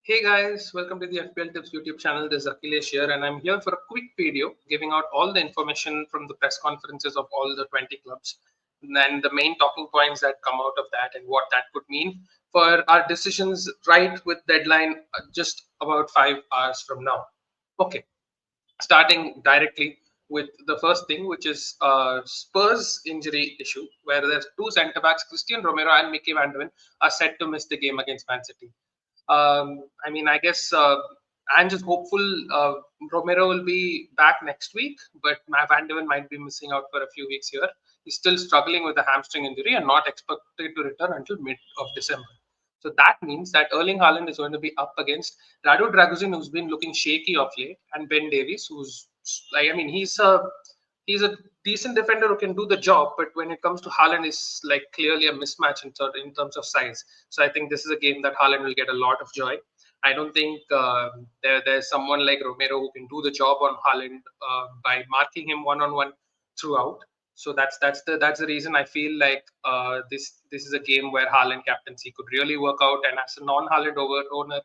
Hey guys, welcome to the FPL Tips YouTube channel. This is Akhilesh here, and I'm here for a quick video giving out all the information from the press conferences of all the 20 clubs and the main talking points that come out of that and what that could mean for our decisions right with deadline just about 5 hours from now. Okay, starting directly with the first thing, which is Spurs injury issue, where there's two centre backs, Christian Romero and Mickey Van de Ven, are set to miss the game against Man City. I guess I'm just hopeful Romero will be back next week, but Van de Ven might be missing out for a few weeks here. He's still struggling with a hamstring injury and not expected to return until mid of December. So that means that Erling Haaland is going to be up against Radu Dragusin, who's been looking shaky of late, and Ben Davies, who's he's a decent defender who can do the job, but when it comes to Haaland, is like clearly a mismatch in terms of size. So I think this is a game that Haaland will get a lot of joy. I don't think there's someone like Romero who can do the job on Haaland by marking him one on one throughout. So that's the reason I feel like this is a game where Haaland captaincy could really work out. And as a non-Haaland owner,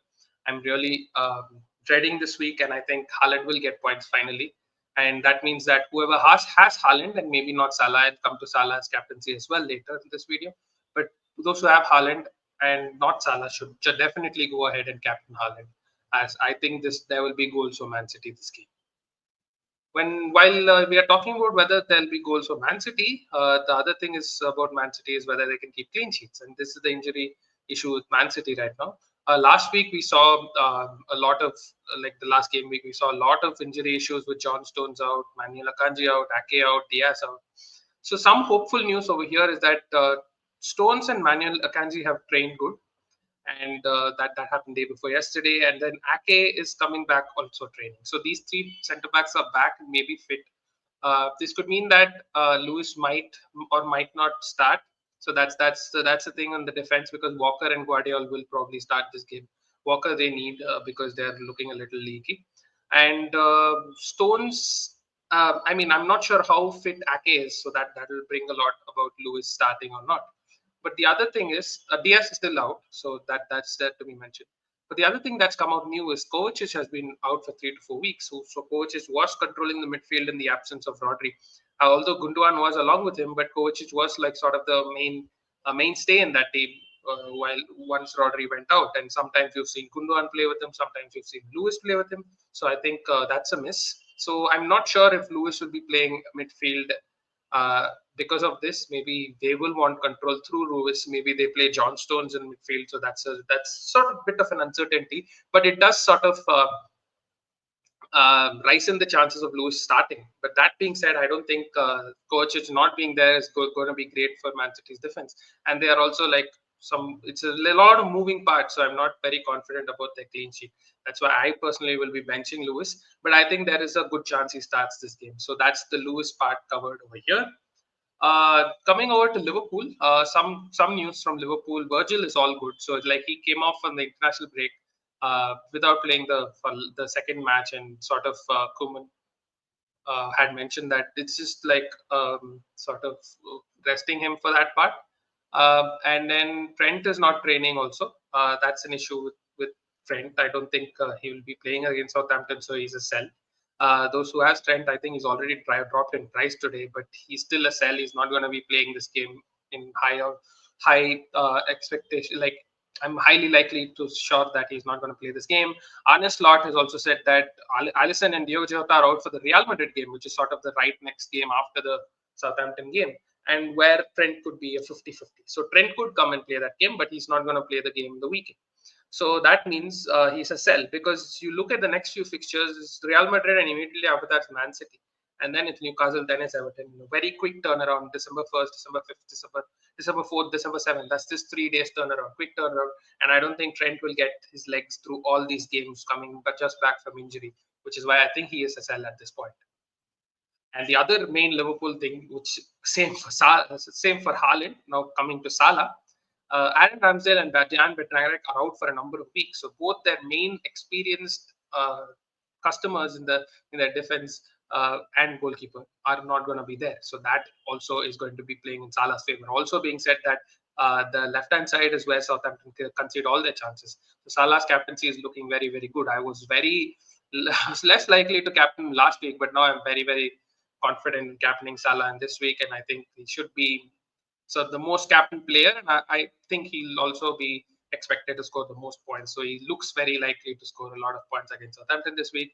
I'm really dreading this week, and I think Haaland will get points finally. And that means that whoever has Haaland and maybe not Salah, and come to Salah's captaincy as well later in this video. But those who have Haaland and not Salah should definitely go ahead and captain Haaland, as I think there will be goals for Man City this game. While we are talking about whether there'll be goals for Man City, the other thing is about Man City is whether they can keep clean sheets, and this is the injury issue with Man City right now. Last week we saw a lot of like the last game week we saw a lot of injury issues with John Stones out, Manuel Akanji out, Ake out, Diaz out. So some hopeful news over here is that Stones and Manuel Akanji have trained good, and that happened day before yesterday. And then Ake is coming back also training. So these three centre backs are back and maybe fit. This could mean that Lewis might or might not start. So that's the thing on the defense, because Walker and Guardiola will probably start this game. Walker they need because they're looking a little leaky, and Stones. I'm not sure how fit Ake is, so that will bring a lot about Lewis starting or not. But the other thing is, Diaz is still out, so that's there to be mentioned. But the other thing that's come out new is Kovacic has been out for 3 to 4 weeks. So Kovacic was controlling the midfield in the absence of Rodri. Although Gundogan was along with him, but Kovacic was like sort of the mainstay in that team while once Rodri went out. And sometimes you've seen Gundogan play with him, sometimes you've seen Lewis play with him. So I think that's a miss. So I'm not sure if Lewis will be playing midfield uh, because of this. Maybe they will want control through Lewis. Maybe they play John Stones in midfield. So that's sort of a bit of an uncertainty, but it does sort of rise in the chances of Lewis starting. But that being said, I don't think Kovacic not being there is going to be great for Man City's defense. And they are also like it's a lot of moving parts, so I'm not very confident about their clean sheet. That's why I personally will be benching Lewis, but I think there is a good chance he starts this game. So that's the Lewis part covered over here. Coming over to Liverpool, some news from Liverpool. Virgil is all good, so like he came off on the international break without playing the second match, and sort of Koeman had mentioned that it's just like sort of resting him for that part. And then Trent is not training also. That's an issue with Trent. I don't think he will be playing against Southampton, so he's a sell. Those who have Trent, I think he's already dropped in price today, but he's still a sell. He's not going to be playing this game in high expectation. Like I'm highly likely to sure that he's not going to play this game. Arne Slot has also said that Alisson and Diogo Jota are out for the Real Madrid game, which is sort of the right next game after the Southampton game, and where Trent could be a 50-50. So Trent could come and play that game, but he's not going to play the game the weekend. So that means he's a sell, because you look at the next few fixtures, it's Real Madrid, and immediately after that's Man City. And then it's Newcastle, then it's Everton. Very quick turnaround, December 1st, December 5th, December 4th, December 7th. That's just 3 days turnaround, quick turnaround. And I don't think Trent will get his legs through all these games coming but just back from injury, which is why I think he is a sell at this point. And the other main Liverpool thing, which same for Haaland, now coming to Salah, Aaron Ramsdale and Jan Bednarek are out for a number of weeks. So both their main experienced customers in their defense and goalkeeper are not going to be there. So that also is going to be playing in Salah's favor. Also being said that The left-hand side is where Southampton concede all their chances. So Salah's captaincy is looking very, very good. I was less likely to captain last week, but now I'm very, very confident in captaining Salah in this week, and I think he should be the most captain player, and I think he'll also be expected to score the most points. So he looks very likely to score a lot of points against Southampton this week.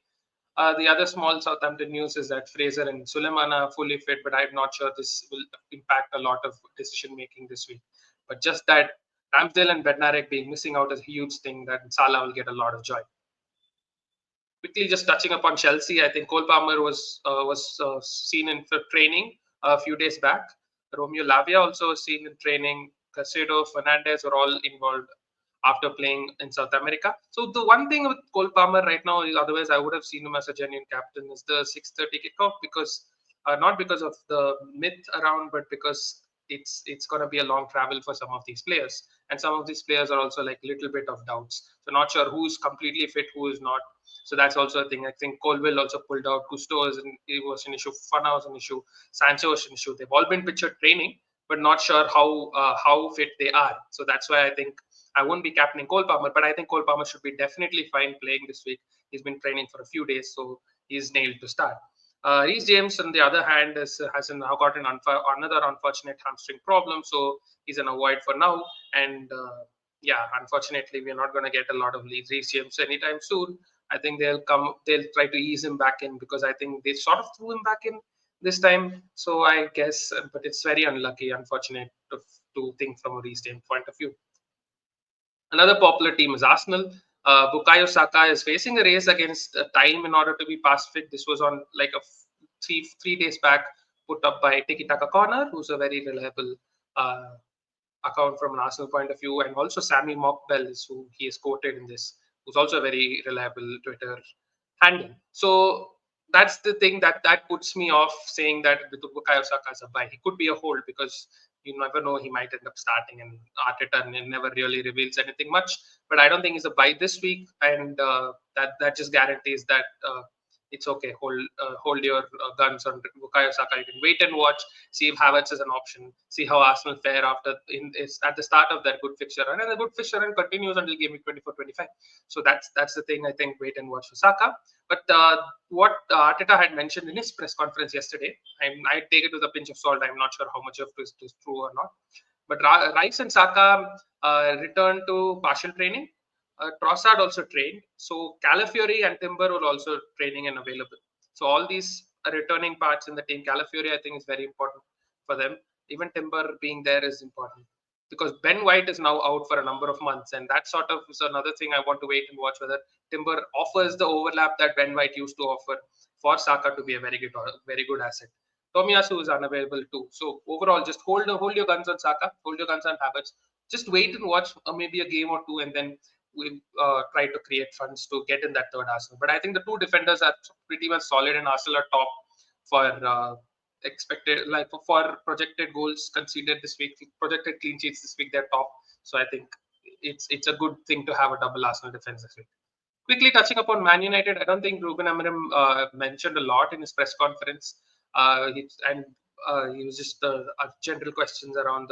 The other small Southampton news is that Fraser and Suleiman are fully fit, but I'm not sure this will impact a lot of decision making this week. But just that Ramsdale and Bednarek being missing out is a huge thing that Salah will get a lot of joy. Quickly, just touching upon Chelsea, I think Cole Palmer was seen in for training a few days back. Romeo Lavia also was seen in training. Caicedo, Fernandez were all involved after playing in South America. So the one thing with Cole Palmer right now, otherwise I would have seen him as a genuine captain, is the 6:30 kickoff, because not because of the myth around, but because it's going to be a long travel for some of these players, and some of these players are also like a little bit of doubts. So not sure who's completely fit, who is not. So that's also a thing. I think Colville also pulled out. Gusto it was an issue. Fana was an issue. Sancho was an issue. They've all been pictured training, but not sure how fit they are. So that's why I think I won't be captaining Cole Palmer, but I think Cole Palmer should be definitely fine playing this week. He's been training for a few days, so he's nailed to start. Reece James, on the other hand, has now got another unfortunate hamstring problem, so he's an avoid for now. And yeah, unfortunately, we're not going to get a lot of Reece James anytime soon. I think they'll try to ease him back in, because I think they sort of threw him back in this time. So I guess, but it's very unlucky, unfortunate to think from a Reece James point of view. Another popular team is Arsenal. Bukayo Saka is facing a race against time in order to be past fit. This was on like a three days back, put up by Tiki Taka Corner, who's a very reliable account from an Arsenal point of view, and also Sammy Mockbell is who he is quoted in this, who's also a very reliable Twitter handle. So that's the thing that puts me off saying that Bukayo Saka is a buy. He could be a hold, because you never know, he might end up starting, and Arteta never really reveals anything much. But I don't think he's a buy this week, and that just guarantees that it's okay. Hold your guns on Bukayo Saka. You can wait and watch, see if Havertz is an option, see how Arsenal fare at the start of that good fixture run, and the good fixture run continues until game week 24-25. So that's the thing. I think wait and watch for Saka. But what Arteta had mentioned in his press conference yesterday, I take it with a pinch of salt. I'm not sure how much of this is true or not. But Rice and Saka returned to partial training. Trossard also trained. So Calafiori and Timber were also training and available. So all these returning parts in the team. Calafiori, I think, is very important for them. Even Timber being there is important, because Ben White is now out for a number of months, and that sort of is another thing I want to wait and watch, whether Timber offers the overlap that Ben White used to offer for Saka to be a very good asset. Tomiyasu is unavailable too. So overall, just hold your guns on Saka, hold your guns on Havertz. Just wait and watch maybe a game or two, and then we'll try to create funds to get in that third Arsenal. But I think the two defenders are pretty much solid, and Arsenal are top for expected, like for projected goals conceded this week, projected clean sheets this week. They're top. So I think it's a good thing to have a double Arsenal defense this week. Quickly touching upon Man United, I don't think Ruben Amorim mentioned a lot in his press conference, he was just general questions around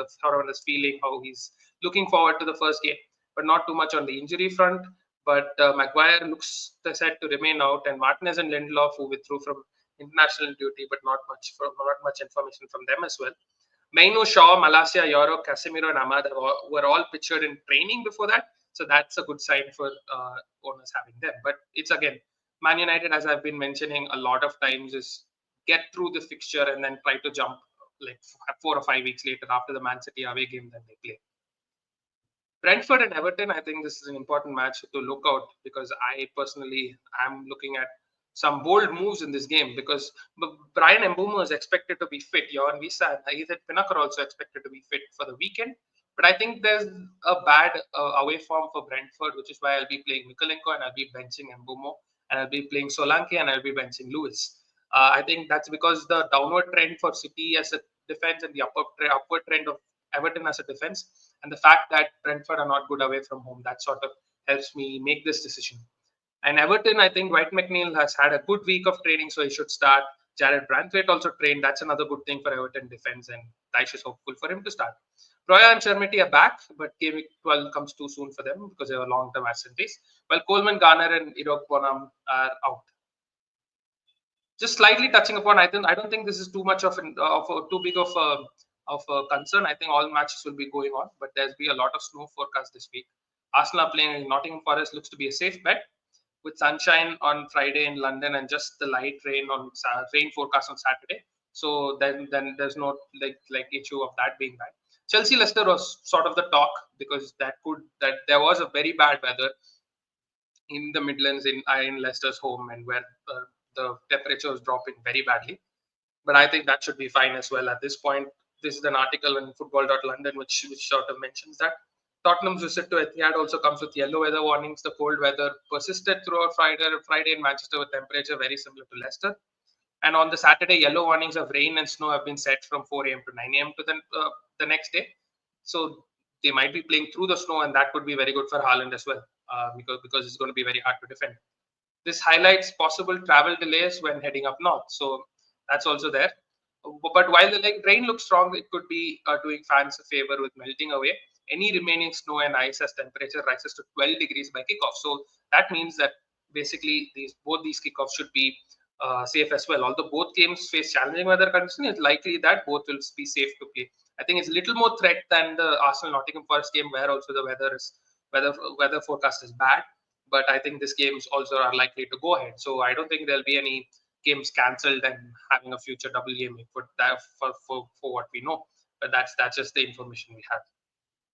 his feeling, how he's looking forward to the first game, but not too much on the injury front. But Maguire looks set to remain out, and Martinez and Lindelof, who withdrew from international duty, but not much information from them as well. Mainu, Shaw, Malacia, Yoro, Casemiro, and Ahmad were all pictured in training before that. So that's a good sign for owners having them. But it's again, Man United, as I've been mentioning a lot of times, is get through the fixture and then try to jump like 4 or 5 weeks later after the Man City away game that they play. Brentford and Everton, I think this is an important match to look out, because I personally am looking at some bold moves in this game, because Brian Mbeumo is expected to be fit. Johan Wissa and Ethan Pinnock are also expected to be fit for the weekend. But I think there's a bad away form for Brentford, which is why I'll be playing Mikolenko and I'll be benching Mbeumo, and I'll be playing Solanke and I'll be benching Lewis. I think that's because the downward trend for City as a defense and the upward trend of Everton as a defense, and the fact that Brentford are not good away from home, that sort of helps me make this decision. And Everton, I think Dwight McNeil has had a good week of training, so he should start. Jared Branthwaite also trained. That's another good thing for Everton defense, and Dyche is hopeful for him to start. Broya and Chermiti are back, but Gameweek 12 comes too soon for them because they were long-term absentees. While Coleman, Garner, and Irok Bonham are out. Just slightly touching upon, I don't think this is too much of too big of a concern. I think all matches will be going on, but there's be a lot of snow forecast this week. Arsenal are playing Nottingham Forest, looks to be a safe bet with sunshine on Friday in London and just the light rain on rain forecast on Saturday. So then there's no like issue of that being bad. Chelsea Leicester was sort of the talk because that there was a very bad weather in the Midlands in Leicester's home and where the temperature was dropping very badly. But I think that should be fine as well at this point. This is an article in football.london which sort of mentions that. Tottenham's visit to Etihad also comes with yellow weather warnings. The cold weather persisted throughout Friday in Manchester with temperature very similar to Leicester. And on the Saturday, yellow warnings of rain and snow have been set from 4 a.m. to 9 a.m. to the next day. So they might be playing through the snow, and that could be very good for Haaland as well, because it's going to be very hard to defend. This highlights possible travel delays when heading up north. So that's also there. But while the rain looks strong, it could be doing fans a favor with melting away any remaining snow and ice as temperature rises to 12 degrees by kickoff. So that means that basically both these kickoffs should be safe as well. Although both games face challenging weather conditions, it's likely that both will be safe to play. I think it's a little more threat than the Arsenal Nottingham Forest game, where also the weather forecast is bad. But I think these games also are likely to go ahead. So I don't think there'll be any games cancelled and having a future double game for that for what we know. But that's just the information we have.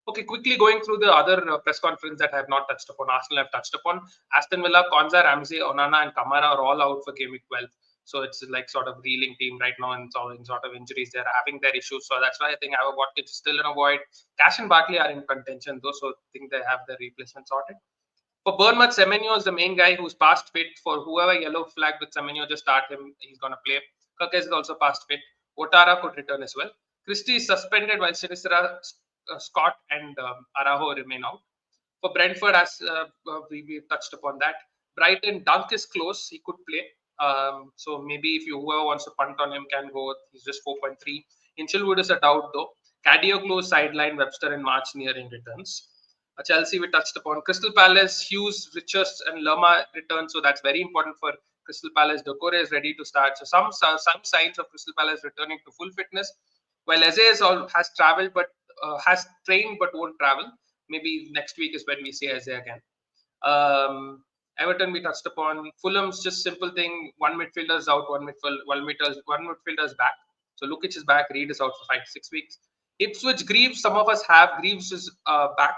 Okay, quickly going through the other press conference that I have not touched upon. Arsenal have touched upon. Aston Villa, Konza, Ramsey, Onana, and Kamara are all out for Game Week 12. So it's like sort of reeling team right now and sort of injuries. They're having their issues. So that's why I think Ava Watkins is still in a void. Cash and Barkley are in contention though. So I think they have their replacement sorted. For Bournemouth, Semenyo is the main guy who's past fit. For whoever yellow flag with Semenyo, just start him. He's going to play. Kirkes is also past fit. Otara could return as well. Christie is suspended while Sinistra, Scott, and Araujo remain out. For Brentford, as we touched upon that, Brighton, Dunk is close. He could play. So maybe if whoever wants to punt on him can go. He's just 4.3. Hinchelwood is a doubt though. Kadioglu sideline, Webster and March nearing returns. Chelsea we touched upon. Crystal Palace, Hughes, Richards and Lerma return. So that's very important for Crystal Palace. Decore is ready to start. So some signs of Crystal Palace returning to full fitness. While Eze has traveled but has trained but won't travel. Maybe next week is when we see Eze again. Everton we touched upon. Fulham's just simple thing. One midfielder is out. One midfielder is back. So Lukic is back. Reed is out for 5 to 6 weeks. Ipswich, Greaves. Some of us have Greaves is back.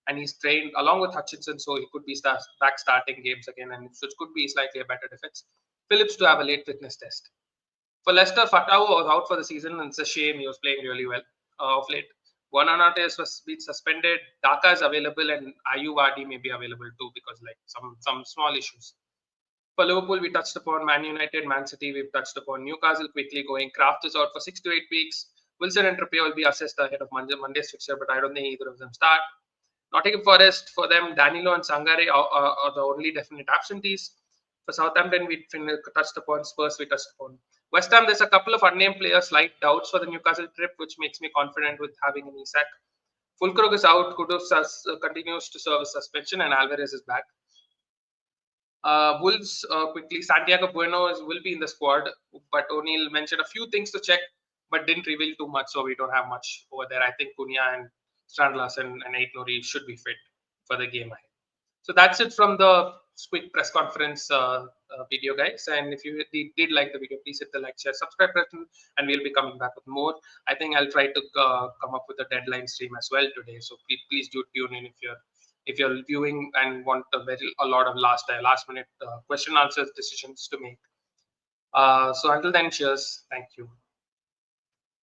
And he's trained along with Hutchinson, so he could be back starting games again, and Ipswich could be slightly a better defense. Phillips to have a late fitness test. For Leicester, Fatawu was out for the season, and it's a shame. He was playing really well of late. Buonanotte was been suspended. Daka is available, and Ayu Vardy may be available too because like some small issues. For Liverpool, we touched upon Man United, Man City. We've touched upon Newcastle quickly going. Kraft is out for 6 to 8 weeks. Wilson and Trippier will be assessed ahead of Monday's fixture, but I don't think either of them start. Nottingham Forest, for them, Danilo and Sangare are the only definite absentees. For Southampton, we touched upon. Spurs, we touched upon. West Ham, there's a couple of unnamed players, slight doubts for the Newcastle trip, which makes me confident with having an Isak. Fulkrug is out. Kudus continues to serve a suspension, and Alvarez is back. Wolves, quickly, Santiago Bueno will be in the squad, but O'Neill mentioned a few things to check, but didn't reveal too much, so we don't have much over there. I think Cunha and Strandlas and Ait Nouri should be fit for the game ahead. So that's it from the quick press conference video, guys. And if you did like the video, please hit the like, share, subscribe button, and we'll be coming back with more. I think I'll try to come up with a deadline stream as well today. So please do tune in if you're viewing and want a lot of last minute question answers decisions to make. So until then, cheers. Thank you.